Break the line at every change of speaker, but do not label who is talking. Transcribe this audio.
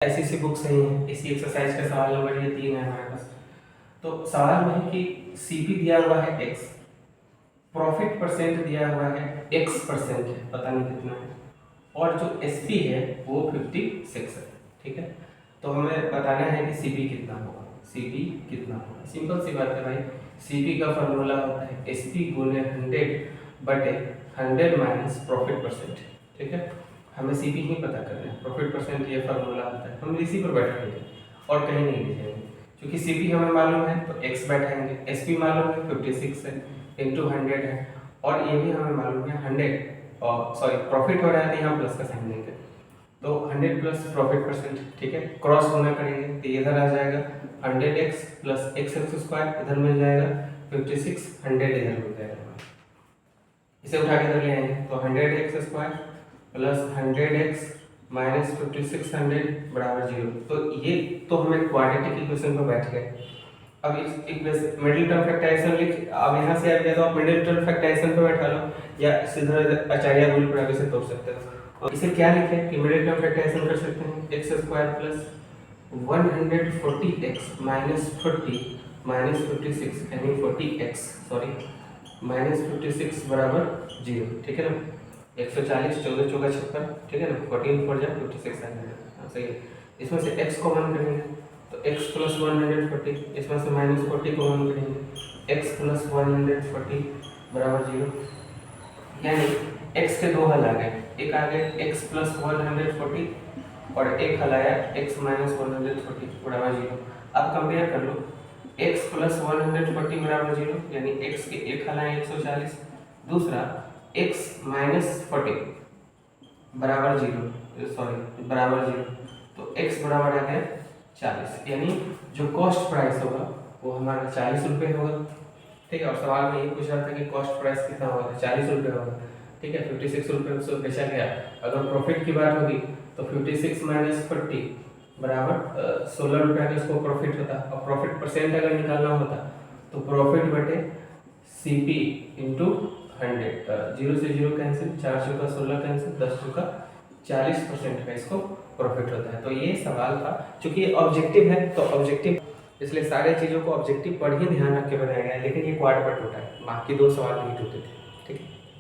ऐसी सी बुक्स नहीं है। इसी एक्सरसाइज का सवाल नंबर ये 3 है हमारे पास। तो सवाल में है कि सीपी दिया हुआ है x, प्रॉफिट परसेंट दिया हुआ है x% है, पता नहीं कितना है, और जो एसपी है वो 56 है। ठीक है, तो हमें बताना है कि सीपी कितना होगा। सीपी कितना होगा, सिंपल सी बात है भाई। सीपी का फॉर्मूला होता है एसपी गुने 100/100 माइनस प्रॉफिट परसेंट। ठीक है, हमें सीपी ही पता करना है, प्रॉफिट परसेंट ये फॉर्मूला होता है। हम इसी पर बैठाएंगे और कहीं नहीं लिखेंगे, क्योंकि सीपी हमें मालूम है तो एक्स बैठाएंगे, एसपी मालूम है 56 है इंटू 100 है, और ये भी हमें मालूम है 100 और सॉरी प्रॉफिट हो रहा है तो यहाँ प्लस का साइन देंगे, तो 100 प्लस प्रॉफिट परसेंट। ठीक है, क्रॉस गुना करेंगे तो इधर आ जाएगा 100x प्लस x² इधर मिल जाएगा 56, 100 इधर मिल जाएगा। इसे उठा के इधर ले आएंगे तो 100x² प्लस 100x माइनस 5600 बराबर 0। तो ये तो हमें क्वाड्रेटिक इक्वेशन पर बैठ गए। अब इस मिडिल टर्म फैक्टराइजेशन लिख, अब यहाँ से आ गया तो आप मिडिल टर्म फैक्टराइजेशन पर बैठा लो या सीधा आचार्य रूल पर आगे से तोड़ सकते हो। और इसे क्या लिखें कि मिडिल टर्म फैक्टराइजेशन कर सकते हैं x² plus 140x minus 40 minus 56 यानी 40x सॉरी माइनस 56 बराबर 0। ठीक है ना, 140 14 चौका 56, ठीक है ना, 14 4 जा 56 आ जाएगा। हाँ सही है। इसमें से x कॉमन करेंगे तो x प्लस 140, इसमें से माइनस 40 कॉमन करेंगे, x प्लस 140 बराबर 0। यानी x के दो हल आ गए, एक आ गए x प्लस 140 और एक हल आया x माइनस 140 बराबर 0। अब कंपेयर कर लो, x प्लस 140 बराबर 0 यानी x के एक हल आए 140, दूसरा x माइनस 40 बराबर 0 सॉरी बराबर 0, तो x बराबर आ गया 40, यानी जो कॉस्ट प्राइस होगा वो हमारा 40 रुपये होगा। ठीक है, और सवाल में ये पूछ रहा था कि कॉस्ट प्राइस कितना होगा, 40 रुपये होगा। ठीक है, 56 रुपये से बेचा गया। अगर प्रॉफिट की बात होगी तो 56 माइनस 40 बराबर 16 रुपये का इसको प्रॉफिट होता, और प्रॉफिट परसेंट अगर निकालना होता तो प्रॉफिट बटे सीपी इंटू 100, 0 से 0 कैंसिल, 4 चौका 16 कैंसिल, 10 चौका 40% का इसको प्रॉफिट होता है। तो ये सवाल था, चूंकि ये ऑब्जेक्टिव है तो ऑब्जेक्टिव इसलिए सारे चीज़ों को ऑब्जेक्टिव पर ही ध्यान रख के बनाया गया है, लेकिन ये क्वाड पर टूटा है, बाकी दो सवाल नहीं टूटे थे।